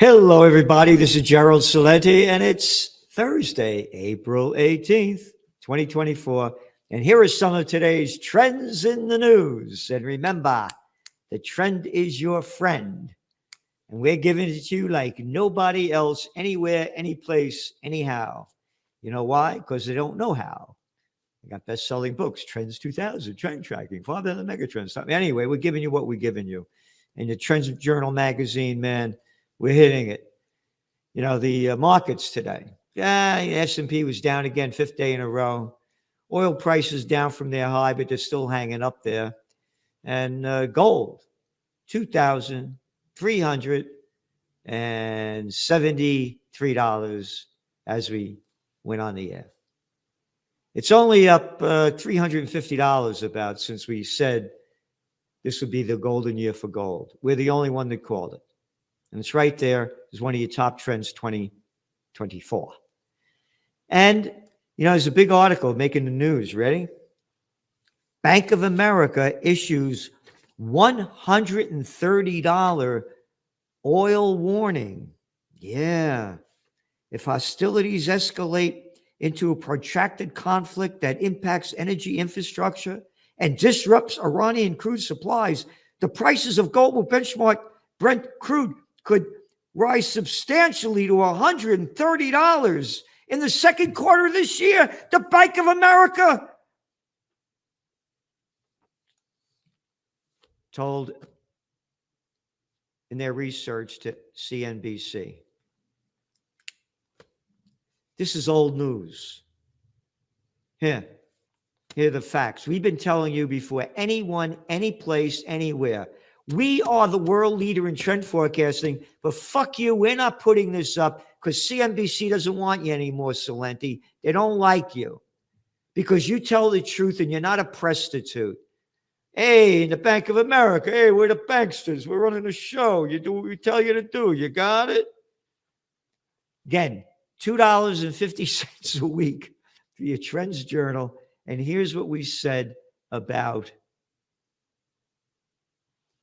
Hello, everybody. This is Gerald Salenti, and it's Thursday, April 18th, 2024. And here are some of today's trends in the news. And remember, the trend is your friend. And we're giving it to you like nobody else, anywhere, any place, anyhow. You know why? Because they don't know how. I got best-selling books, Trends 2000, Trend Tracking, Father the Megatrends. Anyway, we're giving you what we're giving you. And the Trends Journal magazine, man, we're hitting it. You know, the markets today. Yeah, S&P was down again, fifth day in a row. Oil prices down from their high, but they're still hanging up there. And gold, $2,373 as we went on the air. It's only up $350 about since we said this would be the golden year for gold. We're the only one that called it. And it's right there as one of your top trends 2024. And, you know, there's a big article making the news. Ready? Bank of America issues $130 oil warning. Yeah. If hostilities escalate into a protracted conflict that impacts energy infrastructure and disrupts Iranian crude supplies, the prices of global benchmark Brent crude could rise substantially to $130 in the second quarter of this year. The Bank of America told in their research to CNBC. This is old news. Here are the facts. We've been telling you before, anyone, any place, anywhere. We are the world leader in trend forecasting, but fuck you, we're not putting this up because CNBC doesn't want you anymore, Salenti. They don't like you because you tell the truth and you're not a prostitute. Hey, in the Bank of America, hey, we're the banksters. We're running a show. You do what we tell you to do. You got it? Again, $2.50 a week for your Trends Journal. And here's what we said about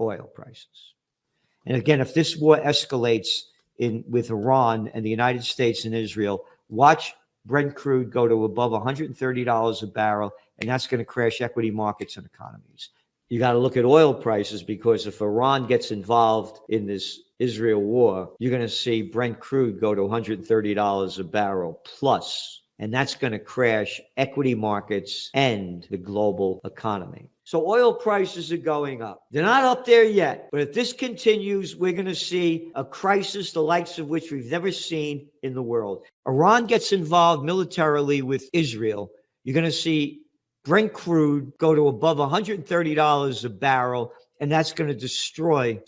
oil prices. And again, if this war escalates with Iran and the United States and Israel, watch Brent crude go to above $130 a barrel, and that's going to crash equity markets and economies. You got to look at oil prices because if Iran gets involved in this Israel war, you're going to see Brent crude go to $130 a barrel plus, and that's going to crash equity markets and the global economy. So oil prices are going up. They're not up there yet, but if this continues, we're going to see a crisis the likes of which we've never seen in the world. Iran gets involved militarily with Israel. You're going to see Brent crude go to above $130 a barrel, and that's going to destroy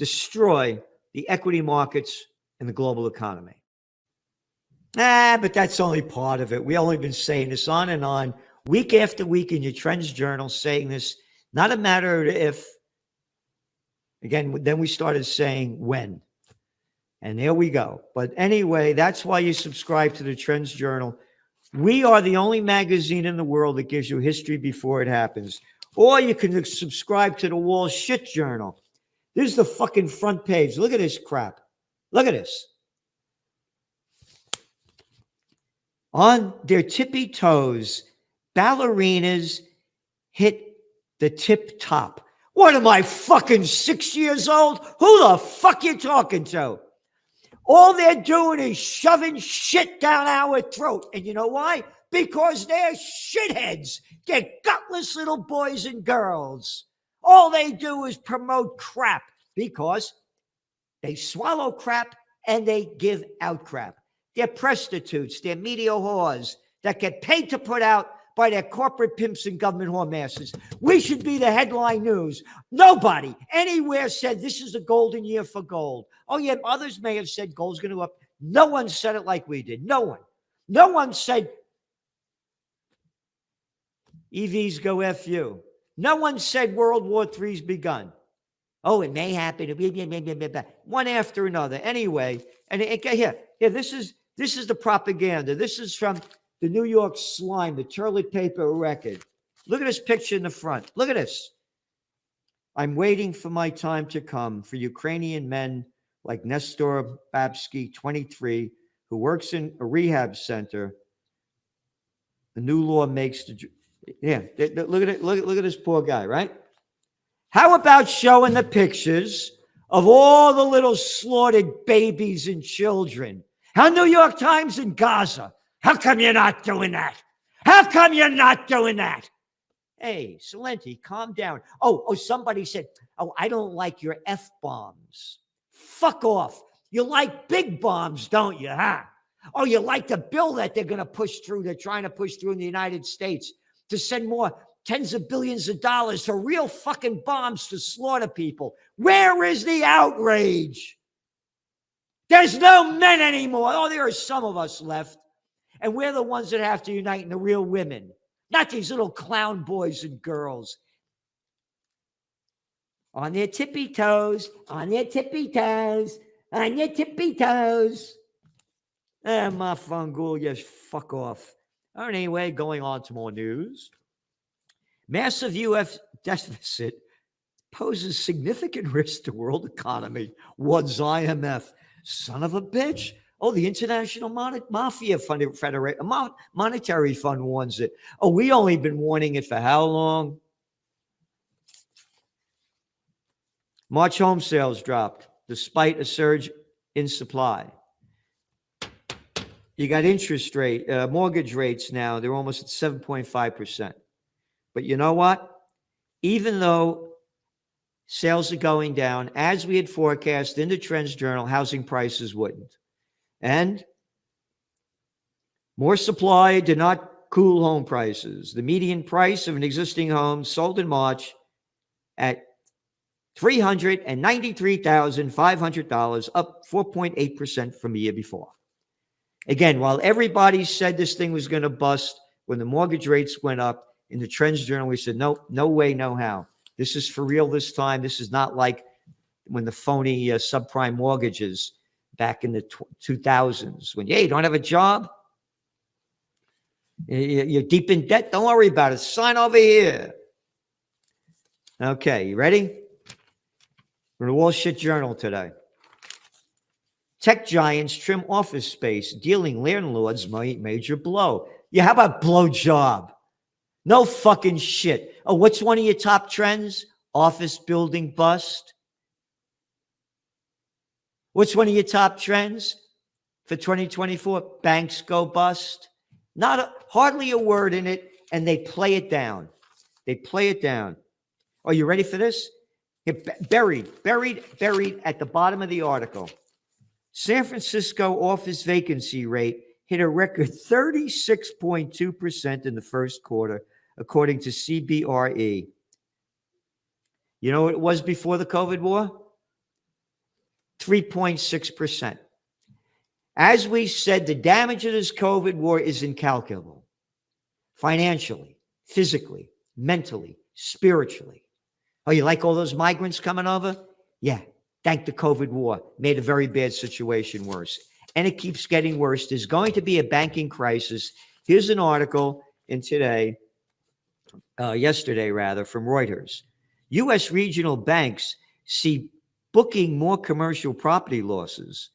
the equity markets and the global economy. But that's only part of it. We've only been saying this on and on, week after week in your Trends Journal, saying this. Not a matter of if. Again, then we started saying when. And there we go. But anyway, that's why you subscribe to the Trends Journal. We are the only magazine in the world that gives you history before it happens. Or you can subscribe to the Wall Shit Journal. This is the fucking front page. Look at this crap. Look at this. On their tippy toes, ballerinas hit the tip top. What am I, fucking 6 years old? Who the fuck you talking to? All they're doing is shoving shit down our throat. And you know why? Because they're shitheads. They're gutless little boys and girls. All they do is promote crap because they swallow crap and they give out crap. They're prostitutes. They're media whores that get paid to put out by their corporate pimps and government whore masters. We should be the headline news. Nobody anywhere said this is a golden year for gold. Oh, yeah, others may have said gold's going to go up. No one said it like we did. No one. No one said EVs go F you. No one said World War III's begun. Oh, it may happen. One after another. Anyway, and here, this is the propaganda. This is from the New York Slime, the toilet paper record. Look at this picture in the front. Look at this. I'm waiting for my time to come for Ukrainian men like Nestor Babsky, 23, who works in a rehab center. The new law makes the look at it. Look at this poor guy, right? How about showing the pictures of all the little slaughtered babies and children? How New York Times in Gaza? How come you're not doing that? How come you're not doing that? Hey, Salenti, calm down. Oh, somebody said, oh, I don't like your F-bombs. Fuck off. You like big bombs, don't you, huh? Oh, you like the bill that they're going to push through, they're trying to push through in the United States to send more tens of billions of dollars for real fucking bombs to slaughter people. Where is the outrage? There's no men anymore. Oh, there are some of us left. And we're the ones that have to unite, and the real women, not these little clown boys and girls. On their tippy toes, on their tippy toes, on your tippy toes. My fungal, yes, fuck off. All right, anyway, going on to more news. Massive U.S. deficit poses significant risk to world economy, warns IMF. Son of a bitch. Oh, the International Mafia Monetary Fund warns it. Oh, we only been warning it for how long? March home sales dropped despite a surge in supply. You got interest rate, mortgage rates now, they're almost at 7.5%. But you know what? Even though sales are going down, as we had forecast in the Trends Journal, housing prices wouldn't. And more supply did not cool home prices. The median price of an existing home sold in March at $393,500, up 4.8% from the year before. Again, while everybody said this thing was going to bust when the mortgage rates went up, in the Trends Journal, we said, no way, no how. This is for real this time. This is not like when the phony subprime mortgages back in the 2000s, when, you don't have a job, you're deep in debt, don't worry about it. Sign over here. Okay, you ready? From the Wall Street Journal today. Tech giants trim office space, dealing landlords major blow. Yeah, how about blow job? No fucking shit. Oh, what's one of your top trends? Office building bust. What's one of your top trends for 2024? Banks go bust. Hardly a word in it, and they play it down. They play it down. Are you ready for this? Buried at the bottom of the article. San Francisco office vacancy rate hit a record 36.2% in the first quarter, according to CBRE. You know what it was before the COVID war? 3.6%. As we said, the damage of this COVID war is incalculable. Financially, physically, mentally, spiritually. Oh, you like all those migrants coming over? Yeah. Thank the COVID war. Made a very bad situation worse. And it keeps getting worse. There's going to be a banking crisis. Here's an article in yesterday, from Reuters. U.S. regional banks see booking more commercial property losses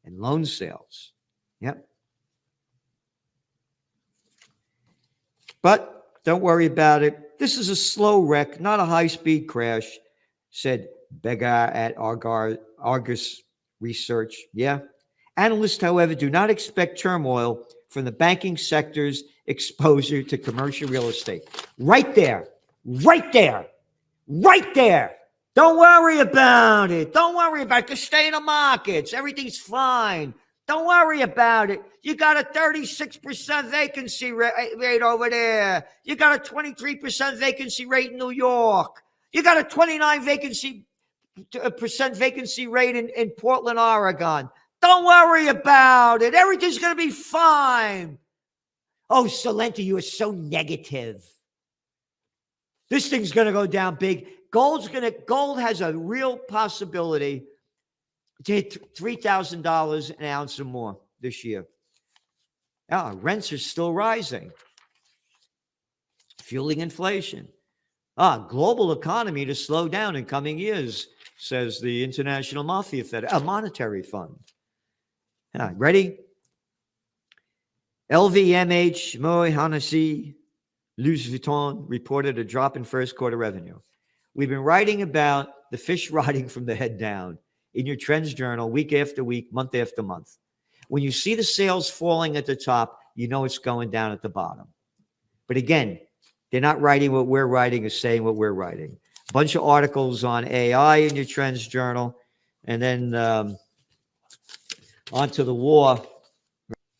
and loan sales. Yep. But don't worry about it. This is a slow wreck, not a high-speed crash, said Begar at Argus Research. Yeah. Analysts, however, do not expect turmoil from the banking sector's exposure to commercial real estate. Right there. Don't worry about it. Just stay in the markets. Everything's fine. Don't worry about it. You got a 36% vacancy rate over there. You got a 23% vacancy rate in New York. You got a 29% vacancy rate in Portland, Oregon. Don't worry about it. Everything's going to be fine. Oh, Salenti, you are so negative. This thing's going to go down big. Gold has a real possibility to hit $3,000 an ounce or more this year. Rents are still rising, fueling inflation. Global economy to slow down in coming years. says the International Monetary Fund. Ready? LVMH, Moët Hennessy, Louis Vuitton reported a drop in first quarter revenue. We've been writing about the fish rotting from the head down in your trends journal week after week, month after month. When you see the sales falling at the top, you know it's going down at the bottom. But again, they're not writing what we're writing or saying what we're writing. A bunch of articles on AI in your trends journal, and then onto the war.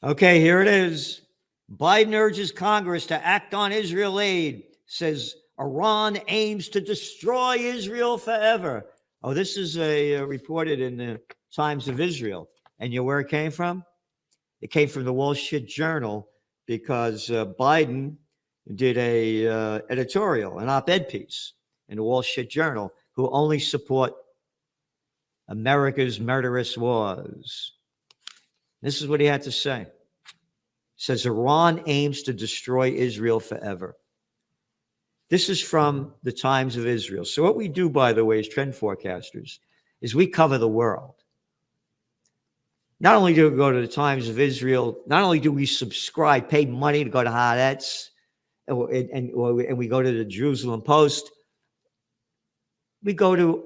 Okay, here it is. Biden urges Congress to act on Israel aid, says Iran aims to destroy Israel forever. Oh, this is reported in the Times of Israel. And you know where it came from? It came from the Wall Street Journal because Biden did a editorial, an op-ed piece in the Wall Street Journal, who only support America's murderous wars. This is what he had to say. It says Iran aims to destroy Israel forever. This is from the Times of Israel. So what we do, by the way, as trend forecasters, is we cover the world. Not only do we go to the Times of Israel, not only do we subscribe, pay money to go to Haaretz, and we go to the Jerusalem Post, we go to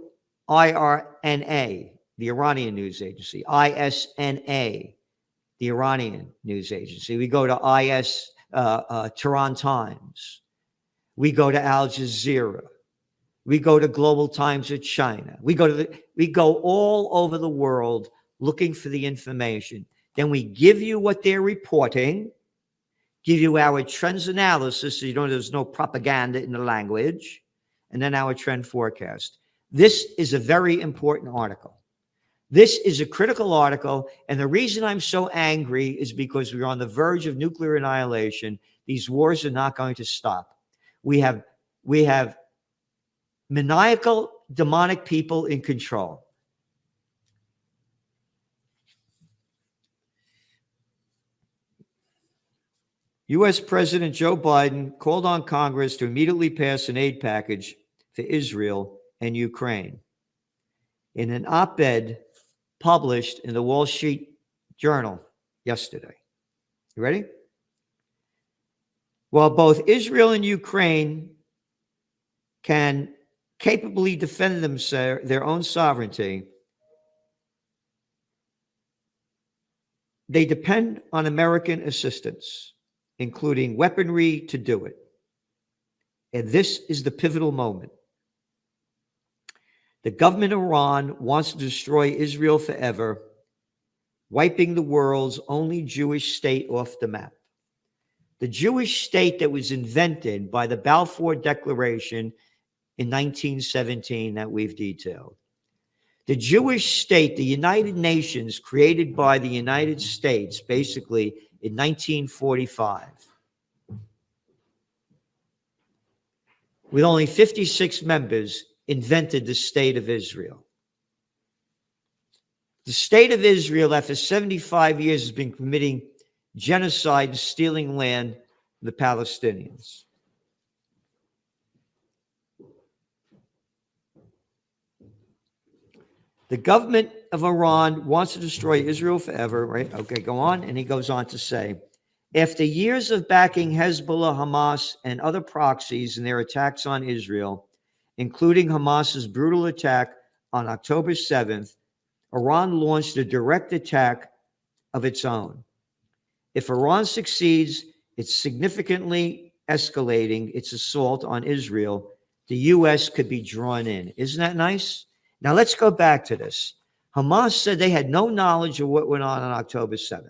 IRNA, the Iranian news agency, ISNA, the Iranian news agency. We go to Tehran Times. We go to Al Jazeera. We go to Global Times of China. We go all over the world looking for the information. Then we give you what they're reporting, give you our trends analysis so you know there's no propaganda in the language, and then our trend forecast. This is a very important article. This is a critical article, and the reason I'm so angry is because we're on the verge of nuclear annihilation. These wars are not going to stop. We have maniacal, demonic people in control. U.S. President Joe Biden called on Congress to immediately pass an aid package for Israel and Ukraine. In an op-ed published in the Wall Street Journal yesterday. You ready? While both Israel and Ukraine can capably defend themselves, their own sovereignty, they depend on American assistance, including weaponry to do it. And this is the pivotal moment. The government of Iran wants to destroy Israel forever, wiping the world's only Jewish state off the map. The Jewish state that was invented by the Balfour Declaration in 1917 that we've detailed. The Jewish state, the United Nations, created by the United States, basically in 1945. With only 56 members, invented the state of Israel. The state of Israel, after 75 years, has been committing genocide and stealing land from the Palestinians. The government of Iran wants to destroy Israel forever, right? Okay, go on. And he goes on to say, after years of backing Hezbollah, Hamas, and other proxies in their attacks on Israel, including Hamas's brutal attack on October 7th, Iran launched a direct attack of its own. If Iran succeeds, it's significantly escalating its assault on Israel. The U.S. could be drawn in. Isn't that nice? Now, let's go back to this. Hamas said they had no knowledge of what went on October 7th.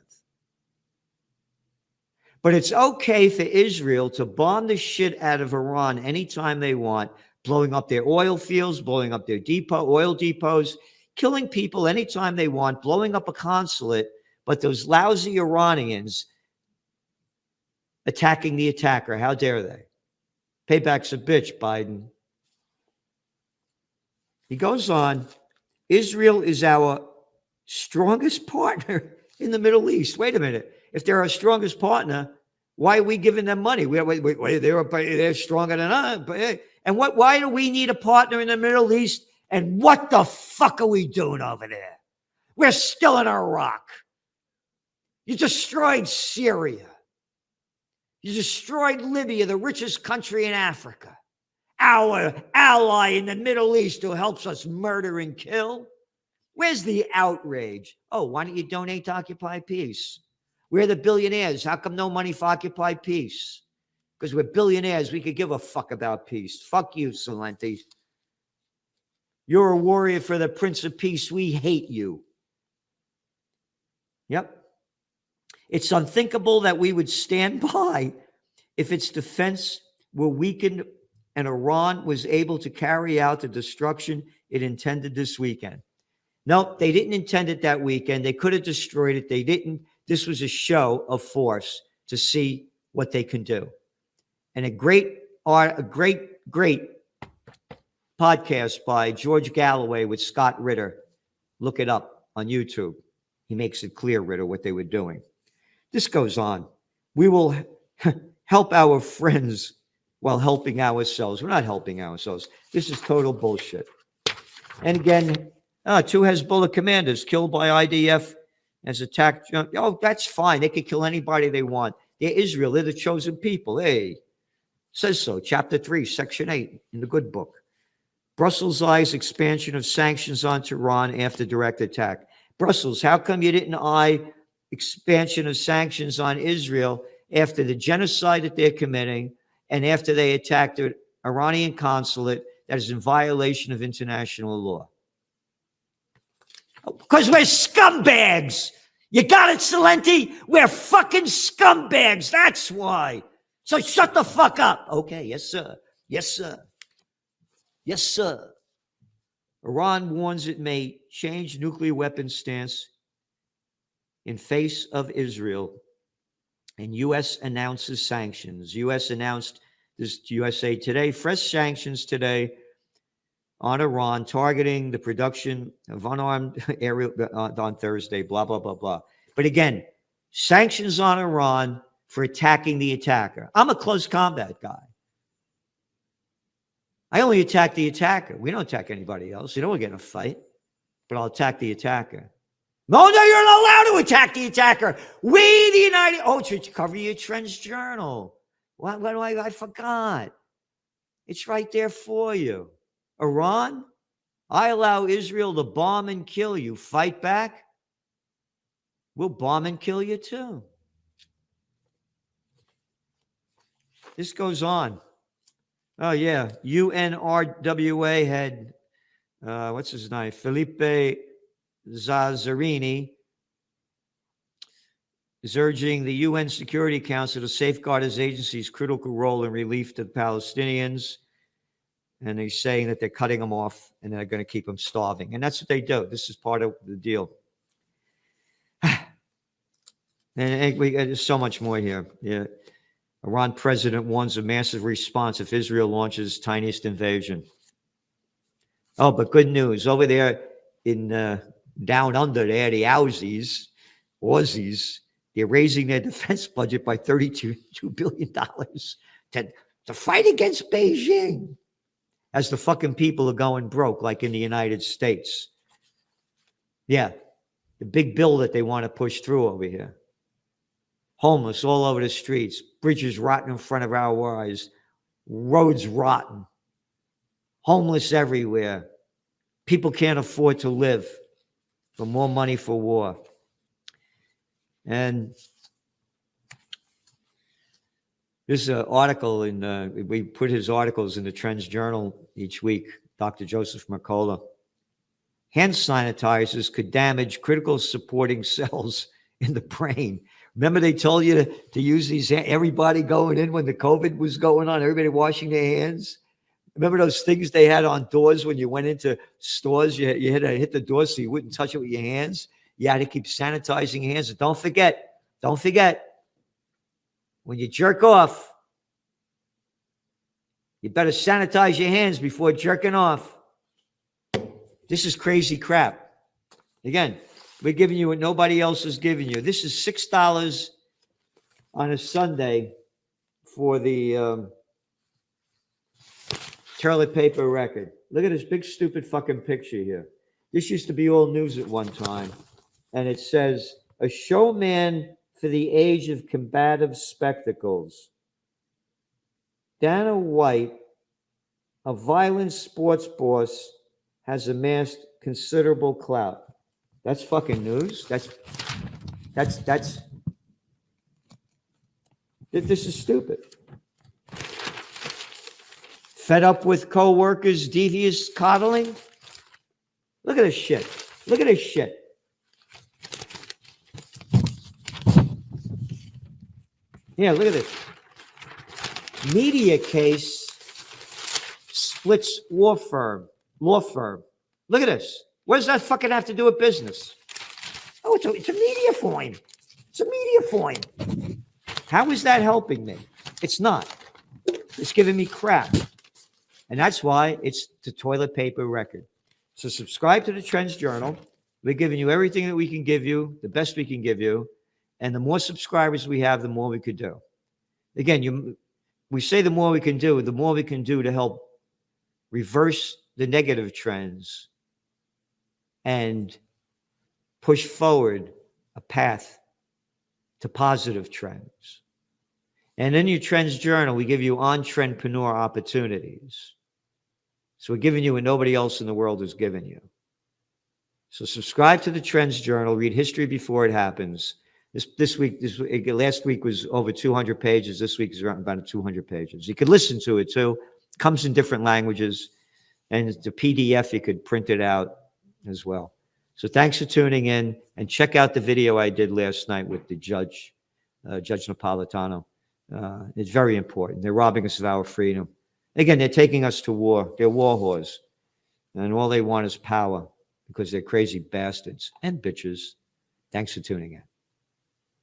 But it's okay for Israel to bomb the shit out of Iran anytime they want, blowing up their oil fields, blowing up their oil depots, killing people anytime they want, blowing up a consulate, but those lousy Iranians attacking the attacker. How dare they? Payback's a bitch, Biden. He goes on, Israel is our strongest partner in the Middle East. Wait a minute. If they're our strongest partner, why are we giving them money? They're stronger than us. And why do we need a partner in the Middle East And what the fuck are we doing over there? We're still in Iraq. You destroyed Syria. You destroyed Libya, the richest country in Africa. Our ally in the Middle East who helps us murder and kill. Where's the outrage? Oh, why don't you donate to Occupy Peace? We're the billionaires. How come no money for Occupy Peace? Because we're billionaires. We could give a fuck about peace. Fuck you, Celente. You're a warrior for the Prince of Peace. We hate you. Yep. It's unthinkable that we would stand by if its defense were weakened and Iran was able to carry out the destruction it intended this weekend. Nope, they didn't intend it that weekend. They could have destroyed it. They didn't. This was a show of force to see what they can do. And a great podcast by George Galloway with Scott Ritter. Look it up on YouTube. He makes it clear, Ritter, what they were doing. This goes on. We will help our friends while helping ourselves. We're not helping ourselves. This is total bullshit. And again, 2 Hezbollah commanders killed by IDF as attacked. Oh, that's fine. They can kill anybody they want. They're Israel. They're the chosen people. Hey, says so. Chapter 3, Section 8 in the good book. Brussels eyes expansion of sanctions on Iran after direct attack. Brussels, how come you didn't eye expansion of sanctions on Israel after the genocide that they're committing and after they attacked the Iranian consulate that is in violation of international law? Because we're scumbags. You got it, Celente? We're fucking scumbags. That's why. So shut the fuck up. Okay, yes, sir. Yes, sir. Yes, sir. Iran warns it may change nuclear weapons stance in face of Israel, and U.S. announces sanctions. U.S. announced this to USA Today, fresh sanctions today on Iran, targeting the production of unarmed aerial on Thursday, blah, blah, blah, blah. But again, sanctions on Iran for attacking the attacker. I'm a close combat guy. I only attack the attacker. We don't attack anybody else. You don't want to get in a fight, but I'll attack the attacker. No, you're not allowed to attack the attacker. We, the United... Oh, to cover your Trends Journal. What do I forgot. It's right there for you. Iran, I allow Israel to bomb and kill you. Fight back, we'll bomb and kill you too. This goes on. Oh, yeah. UNRWA head, what's his name? Felipe Zazzarini is urging the UN Security Council to safeguard his agency's critical role in relief to the Palestinians. And he's saying that they're cutting them off and they're going to keep them starving. And that's what they do. This is part of the deal. And there's so much more here. Yeah. Iran president warns of massive response if Israel launches tiniest invasion. Oh, but good news. Over there in down under there, the Aussies, they're raising their defense budget by $32 billion to fight against Beijing. As the fucking people are going broke, like in the United States. Yeah, the big bill that they want to push through over here. Homeless all over the streets, bridges rotten in front of our eyes, roads rotten, homeless everywhere. People can't afford to live for more money for war. And this article we put his articles in the Trends Journal each week, Dr. Joseph Mercola. Hand sanitizers could damage critical supporting cells in the brain. Remember they told you to use these, everybody going in when the COVID was going on, everybody washing their hands? Remember those things they had on doors when you went into stores? You had to hit the door so you wouldn't touch it with your hands. You had to keep sanitizing your hands. And don't forget, when you jerk off, you better sanitize your hands before jerking off. This is crazy crap. Again, we're giving you what nobody else is giving you. This is $6 on a Sunday for the toilet paper record. Look at this big stupid fucking picture here. This used to be all news at one time. And it says, a showman for the age of combative spectacles. Dana White, a violent sports boss, has amassed considerable clout. That's fucking news. This is stupid. Fed up with co-workers' devious coddling? Look at this shit. Look at this shit. Yeah, look at this. Media case splits law firm. Look at this. What does that fucking have to do with business? Oh, it's a media foin. It's a media foin. How is that helping me? It's not. It's giving me crap. And that's why it's the toilet paper record. So subscribe to the Trends Journal. We're giving you everything that we can give you, the best we can give you. And the more subscribers we have, the more we could do. Again, we say the more we can do to help reverse the negative trends and push forward a path to positive trends. And in your Trends Journal, we give you on-trendpreneur opportunities. So we're giving you what nobody else in the world has given you. So subscribe to the Trends Journal, read history before it happens. Last week was over 200 pages. This week is around about 200 pages. You could listen to it too. It comes in different languages. And the PDF, you could print it out as well. So thanks for tuning in. And check out the video I did last night with the judge, Judge Napolitano. It's very important. They're robbing us of our freedom. Again, they're taking us to war. They're war whores. And all they want is power because they're crazy bastards and bitches. Thanks for tuning in.